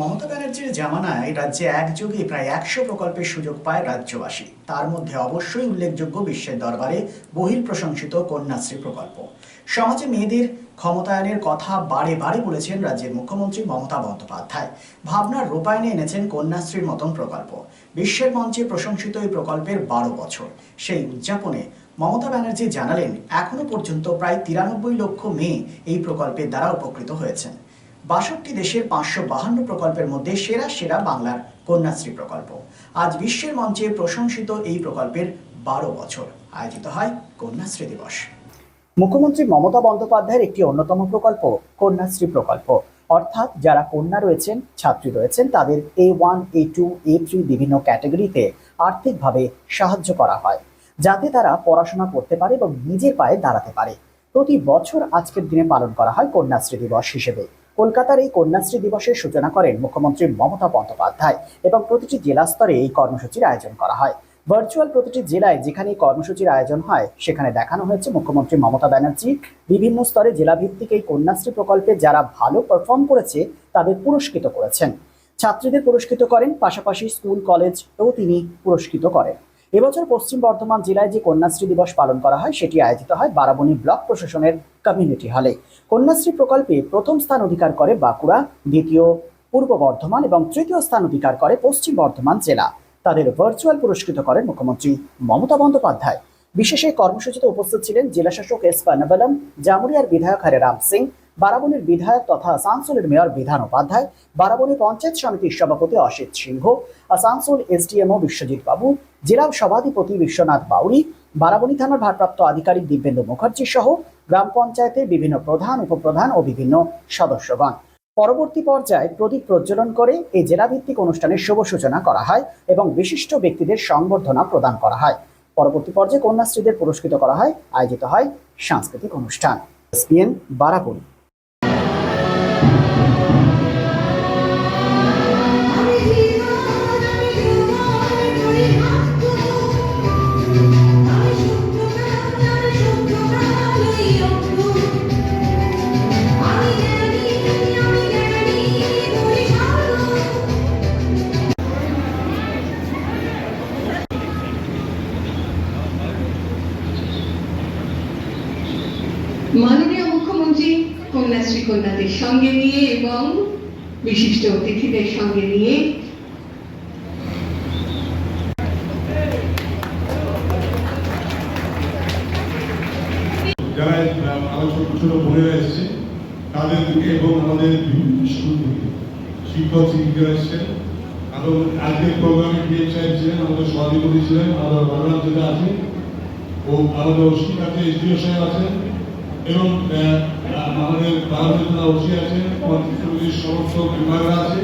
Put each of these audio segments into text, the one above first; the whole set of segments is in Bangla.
মমতা ব্যানার্জির জামানায় রাজ্যে একযোগে প্রায় ১০০ প্রকল্পের সুযোগ পায় রাজ্যবাসী। তার মধ্যে অবশ্যই উল্লেখযোগ্য বিশ্বের দরবারে বহির প্রশংসিত কন্যাশ্রী প্রকল্প। সমাজে মেয়েদের ক্ষমতায়নের কথা বারে বারে বলেছেন রাজ্যের মুখ্যমন্ত্রী মমতা বন্দ্যোপাধ্যায়। ভাবনার রূপায়ণে এনেছেন কন্যাশ্রীর মতন প্রকল্প। বিশ্বের মঞ্চে প্রশংসিত এই প্রকল্পের ১২ বছর। সেই উদযাপনে মমতা ব্যানার্জি জানালেন, এখনো পর্যন্ত প্রায় ৯৩ লক্ষ মেয়ে এই প্রকল্পের দ্বারা উপকৃত হয়েছেন। ৬২ দেশের ৫৫২ প্রকল্পের মধ্যে সেরা সেরা বাংলার কন্যাশ্রী প্রকল্প। আজ বিশ্বের মঞ্চে প্রশংসিত এই প্রকল্পের ১২ বছর আয়োজিত হয় কন্যাশ্রী দিবস। মুখ্যমন্ত্রী মমতা বন্দ্যোপাধ্যায়ের একটি অন্যতম প্রকল্প কন্যাশ্রী প্রকল্প। অর্থাৎ যারা কন্যা রয়েছেন, ছাত্রী রয়েছেন, তাদের A1, A2, A3 বিভিন্ন ক্যাটাগরিতে আর্থিকভাবে সাহায্য করা হয়, যাতে তারা পড়াশোনা করতে পারে এবং নিজের পায়ে দাঁড়াতে পারে। প্রতি বছর আজকের দিনে পালন করা হয় কন্যাশ্রী দিবস হিসেবে। কলকাতার এই কন্যাশ্রী দিবসের সূচনা করেন মুখ্যমন্ত্রী মমতা বন্দ্যোপাধ্যায় এবং প্রতিটি জেলা স্তরে এই কর্মসূচির আয়োজন করা হয়। ভার্চুয়াল প্রতিটি জেলায় যেখানে কর্মসূচির আয়োজন হয়, সেখানে দেখানো হয়েছে মুখ্যমন্ত্রী মমতা ব্যানার্জি বিভিন্ন স্তরে জেলাভিত্তিক এই কন্যাশ্রী প্রকল্পে যারা ভালো পারফর্ম করেছে তাদের পুরস্কৃত করেছেন। ছাত্রীদের পুরস্কৃত করেন, পাশাপাশি স্কুল কলেজও তিনি পুরস্কৃত করেন। এবছর পশ্চিম বর্ধমান জেলায় যে কন্যাশ্রী দিবস পালন করা হয় সেটি আয়োজিত হয় বারাবণী ব্লক প্রশাসনের কমিউনিটি হলে। কন্যাশ্রী প্রকল্পে প্রথম স্থান অধিকার করে বাঁকুড়া, দ্বিতীয় পূর্ব বর্ধমান এবং তৃতীয় স্থান অধিকার করে পশ্চিম বর্ধমান জেলা। তাদের ভার্চুয়াল পুরস্কৃত করেন মুখ্যমন্ত্রী মমতা বন্দ্যোপাধ্যায়। বিশেষ এই কর্মসূচিতে উপস্থিত ছিলেন জেলাশাসক এস পান্নাবালাম, জামুরিয়ার বিধায়ক হরেরাম সিং, বারাবণীর বিধায়ক তথা আসানসোলের মেয়র বিধান উপাধ্যায়, বারাবণী পঞ্চায়েত সমিতির সভাপতি অসিত সিংহ, আসানসোল এসডিএমও বিশ্বজিৎ বাবু, জেলা সভাধিপতি বিশ্বনাথ বাউরি, বারাবণী থানার ভারপ্রাপ্ত আধিকারিক দিব্যেন্দু মুখার্জি সহ গ্রাম পঞ্চায়েতের বিভিন্ন প্রধান, উপপ্রধান ও বিভিন্ন সদস্যগণ। পরবর্তী পর্যায়ে প্রদীপ প্রজ্বলন করে এই জেলাভিত্তিক অনুষ্ঠানের শুভ সূচনা করা হয় এবং বিশিষ্ট ব্যক্তিদের সংবর্ধনা প্রদান করা হয়। পরবর্তী পর্যায়ে কন্যাশ্রীদের পুরস্কৃত করা হয়, আয়োজিত হয় সাংস্কৃতিক অনুষ্ঠান। এসপিএন বারাবণী। মাননীয় মুখ্যমন্ত্রী কন্যাশ্রী কন্যাদের সঙ্গে নিয়ে এবং বিশিষ্ট অতিথিদের সঙ্গে নিয়ে যারা আমার ছোট ছোট বোনেরা এসছে তাদেরকে এবং আমাদের বিভিন্ন স্কুল থেকে শিক্ষক শিক্ষিকা এসছেন, আরো আজকের প্রোগ্রামে ডিএম সাহেব ছিলেন, আমাদের সভাধিপতি ছিলেন, আমাদের বলরাম যেটা আছে ও আমাদের অসিক আছে, এসডিও সাহেব আছেন এবং আমাদের ভারতীয় ওসি আছেন, সমস্ত বিভাগরা আছে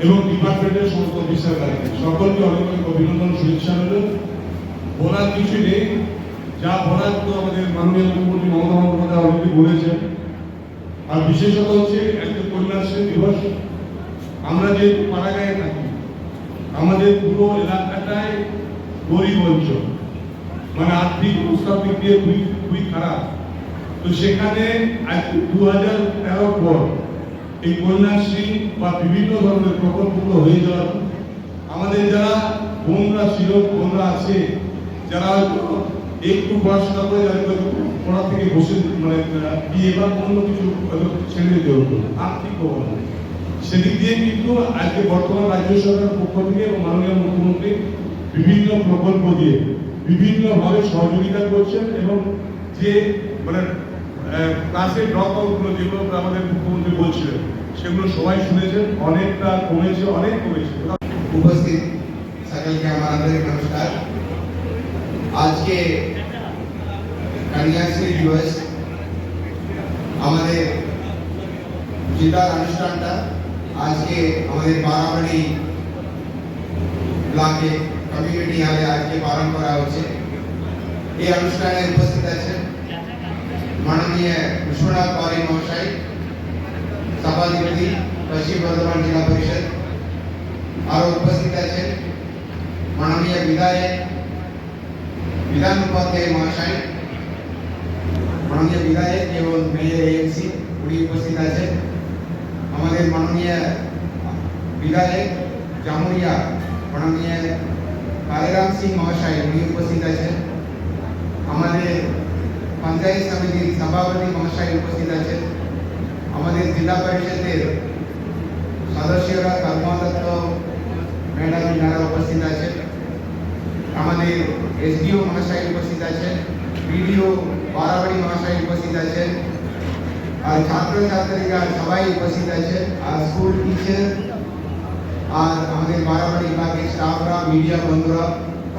এবং ডিপার্টমেন্টের সমস্ত অফিসার আছে। সকলকে অনেক অনেক অভিনন্দন, শুভেচ্ছা রইল। বলার কিছু নেই, যা বলার তো আমাদের মাননীয় মুখ্যমন্ত্রী মমতা বন্দ্যোপাধ্যায় অলরেডি বলেছেন। আর বিশেষত হচ্ছে একটা কন্যাশ্রী দিবস, আমরা যে পাড়াগাঁয়ে থাকি, আমাদের পুরো এলাকাটাই গরিব অঞ্চল, মানে আর্থিক অবস্থার দিক দিয়ে খুবই খারাপ। তো সেখানে আজ 2013 পর এই কন্যাশ্রী বা বিভিন্ন ধরনের প্রকল্পগুলো হয়ে যাওয়ার আমাদের যারা বোনরা ছিল, বোনরা আছে, যারা একটু পড়াশোনা করে যাদের পড়া থেকে বসে মানে বিয়ে বা অন্য কিছু ছেড়ে দিতে হতো আর্থিক অবস্থা, সেদিক দিয়ে কিন্তু আজকে বর্তমান রাজ্য সরকারের পক্ষ থেকে এবং মাননীয় মুখ্যমন্ত্রী বিভিন্ন প্রকল্প দিয়ে বিভিন্নভাবে সহযোগিতা করছেন এবং যে মানে ক্লাসে ড্রপ আউটগুলো যেগুলো আমাদের মুখ্যমন্ত্রী বলছিলেন সেগুলো সবাই শুনেছেন, অনেকটা কমেছে, অনেক কমেছে। উপস্থিত সকলকে আমার আন্তরিক নমস্কার। আজকে কন্যাশ্রী দিবস আমাদের জেলার অনুষ্ঠানটা আজকে আমাদের বারাবণী ব্লকে কমিউনিটি হলে আজকে পালন করা হচ্ছে। এই অনুষ্ঠানে উপস্থিত আছেন মাননীয় বিশ্বনাথ বাউরি মহাশয়, সভাধিপতি পশ্চিম বর্ধমান জেলা পরিষদ। আরো উপস্থিত আছেন মাননীয় বিধায়ক বিধান উপাধ্যায় মহাশয়, মাননীয় বিধায়ক এবং মেয়র এএমসি উনি উপস্থিত আছেন। আমাদের মাননীয় বিধায়ক জামুরিয়া মাননীয় কালেরাম সিং মহাশয় উনি উপস্থিত আছেন, আমাদের পঞ্চায়েত সমিতির সভাপতি মহাশয় উপস্থিত আছেন, আমাদের জেলা পরিষদের সদস্যরা কর্মদত্ত ম্যাডাম এনারা উপস্থিত আছেন, আমাদের এসডিও মহাশয় উপস্থিত আছেন, বিডিও বারাবাড়ি মহাশয় উপস্থিত আছেন, আর ছাত্রছাত্রীরা সবাই উপস্থিত আছেন, আর স্কুল টিচার আর আমাদের বারাবাড়ি বিভাগের স্টাফরা, মিডিয়া বন্ধুরা,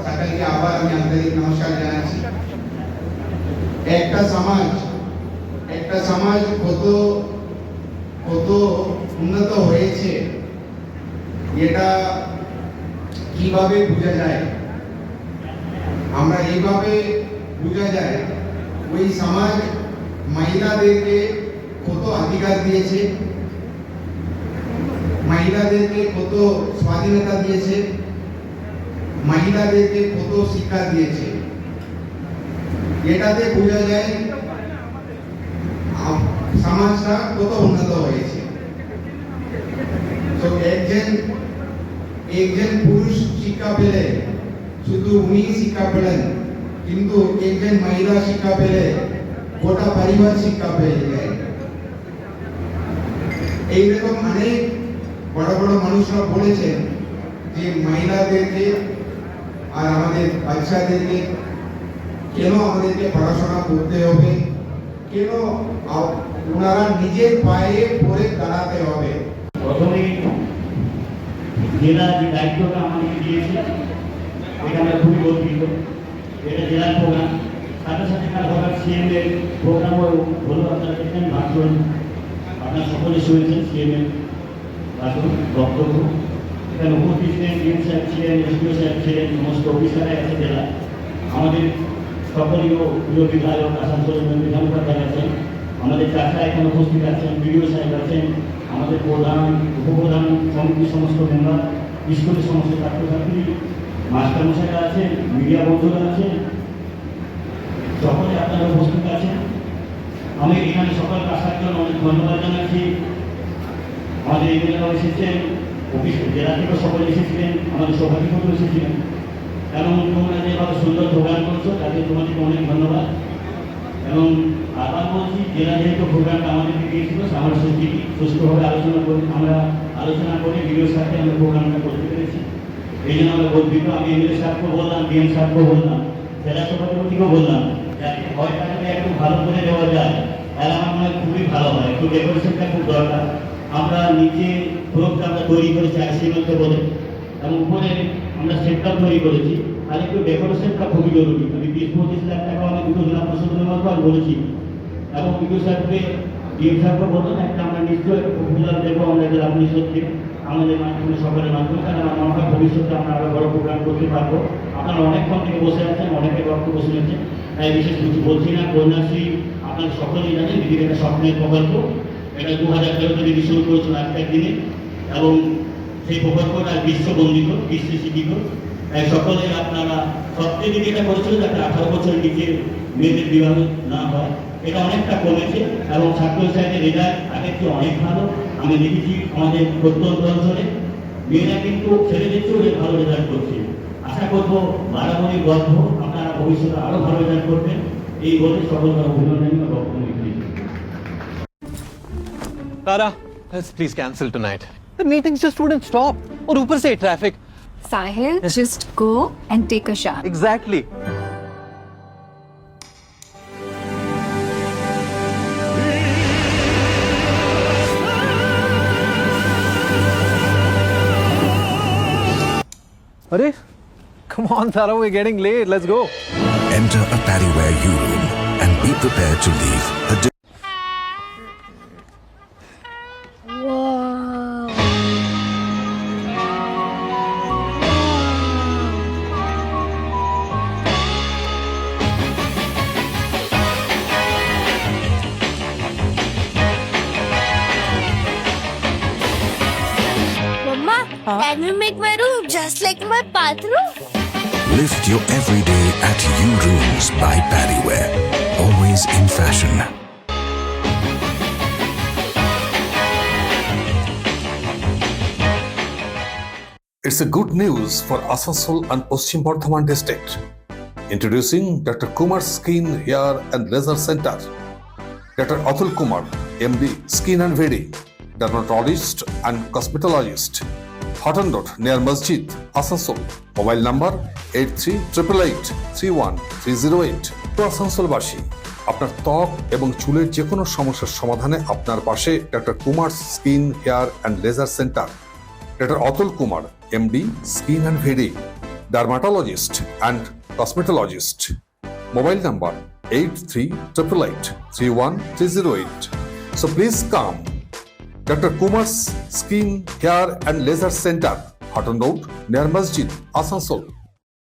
সকলকে আবার আমি আন্তরিক নমস্কার জানাচ্ছি। একটা সমাজ কত উন্নত হয়েছে এটা কিভাবে বোঝা যায়? আমরা এইভাবে বোঝা যায়, ওই সমাজ মহিলাদেরকে কত অধিকার দিয়েছে, মহিলাদেরকে কত স্বাধীনতা দিয়েছে, মহিলাদেরকে কত শিক্ষা দিয়েছে, এটাতে বোঝা যায় সমাজটা কত উন্নত হয়েছে। তো একজন পুরুষ শিক্ষা পেলে শুধু উনি শিক্ষা পেলেন, কিন্তু একজন মহিলা শিক্ষা পেলে গোটা পরিবার শিক্ষা পেয়ে যায়। এইরকম অনেক বড় বড় মানুষরা বলেছেন যে মহিলাদেরকে আর আমাদের বাচ্চাদেরকে কেন আমাদেরকে পড়াশোনা করতে হবে, কেন ওনারা নিজের পায়ে পড়ে দাঁড়াতে হবে। প্রথমে জেলা যে দায়িত্বটা আমাদেরকে দিয়েছে এটা আমরা খুবই গর্বিত। এটা জেলার প্রোগ্রাম, সাথে সাথে কালভার সিএম এর প্রোগ্রামও হলো। আপনারা দেখেন ভাষণ, আপনারা সকলে শুনেছেন সিএম এর ভাষণ বক্তব্য। এখানে উপস্থিত ছিলেন ডিএম সাহেব ছিলেন, এসডিও সাহেব ছিলেন, সমস্ত অফিসাররাই আছে জেলা। আমাদের সকলীয় প্রিয় বিধায়ক আসানসোলের বিধানসভায় আছেন, আমাদের চাচা এখানে উপস্থিত আছেন, বিডিও সাহেব আছেন, আমাদের প্রধান উপপ্রধান সমিতির সমস্ত মেম্বার, স্কুলের সমস্ত ছাত্রছাত্রী, মাস্টারমশাইরা আছেন, মিডিয়া বন্ধুরা আছেন, সকলে আপনারা উপস্থিত আছেন। আমি এখানে সকলকে আসার জন্য অনেক ধন্যবাদ জানাচ্ছি। আমাদের এমএলএরাও এসেছেন, অফিস জেলা থেকে সকলে এসেছিলেন, আমাদের সভাপতিও এসেছিলেন, এবং তোমরা যেভাবে সুন্দর প্রোগ্রাম করছো তাতে তোমাদেরকে অনেক ধন্যবাদ। এবং আবার বলছি, জেলা যেহেতু প্রোগ্রামটা আমাদেরকে দিয়েছিল, আমার সুস্থভাবে আলোচনা করে ভিডিওর সাথে আমরা প্রোগ্রামটা করতে পেরেছি, এই জন্য আমরা গর্বিত। আমি এমএলএ সাহেবকে বললাম, ডিএম সাহেবকে বললাম, জেলা সভাপতিকেও বললাম, যাতে হয়টাকে একটু ভালো করে দেওয়া যায়, তাহলে আমার মনে হয় খুবই ভালো হয়। একটু ডেকোরেশনটা খুব দরকার। আমরা নিচে প্রোগ্রামটা তৈরি করেছি আইসির মধ্যে বলে, এবং উপরে আমরা সেটটা তৈরি করেছি, আর একটু ডেকোরেশনটা খুবই জরুরি। যদি 20-25 লাখ টাকা আমি দুটো জেলা প্রশাসনের মাধ্যমে বলেছি, এবং বিডিও সাহেবকে ডিএম সাহেবকে বললাম একটা আমরা নিশ্চয়ই প্রপোজাল দেবো আমরা জেলা পরিষদকে, আমাদের মাধ্যমে সকলের মাধ্যমে, কারণ আমার মনে হয় ভবিষ্যতে আমরা আরো বড় প্রোগ্রাম করতে পারবো। আপনারা অনেকক্ষণ থেকে বসে আছেন, অনেকে বক্তব্য শুনেছেন, তাই বিশেষ কিছু বলছি না। কন্যাশ্রী আপনারা সকলেই জানেন, দিদির একটা স্বপ্নের প্রকল্প। এটা 2013 থেকে শুরু করেছিল আজকের দিনে, এবং সেই প্রকল্পটা বিশ্ববন্দিত, বিশ্বে স্বীকৃত। সকলে আপনারা সবচেয়ে দিকে এটা করেছিল যাতে 18 বছরের নিচে মেয়েদের বিবাহ না হয়। এটা অনেকটা কমেছে, এবং ছাত্রছাত্রীদের রেজাল্ট আগের চেয়ে অনেক ভালো। আমি দেখেছি আমাদের প্রত্যন্ত অঞ্চলে মেয়েরা কিন্তু ছেলেদের চেয়েও ভালো রেজাল্ট করছে। আশা করবো বারাবরই গর্ব, আপনারা ভবিষ্যতে আরো ভালো রেজাল্ট করবেন। এই বলে সকলকে অভিনন্দন বক্তব্য দিচ্ছি। Tara, let's please cancel tonight. The meetings just wouldn't stop. और ऊपर से traffic. Sahil, just go and take a shower. Exactly. Arey, come on, Tara, we're getting late. Let's go. Enter a Paddyware U-Room and be prepared to leave a Mama, can we make my room just like my bathroom? Lift your everyday at U-Rooms by Paddyware. Always in fashion. It's a good news for Asansol and Paschim Bardhaman district. Introducing Dr. Kumar Skin, Hair and Laser Center. Dr. Atul Kumar, MD, Skin and Very, dermatologist and cosmetologist. Hotton Road near Masjid, Asansol. Mobile number 8388831308. তো আসানসোলবাসী, আপনার ত্বক এবং চুলের যে কোনো সমস্যার সমাধানে আপনার পাশে doctor Kumar skin hair and laser centre. Doctor Atul Kumar, MD, skin and very, dermatologist and cosmetologist. Mobile number 8388831308. So please come. Dr. Kumar's Skin, Hair and Laser Center, Hotton Road near Masjid, Asansol.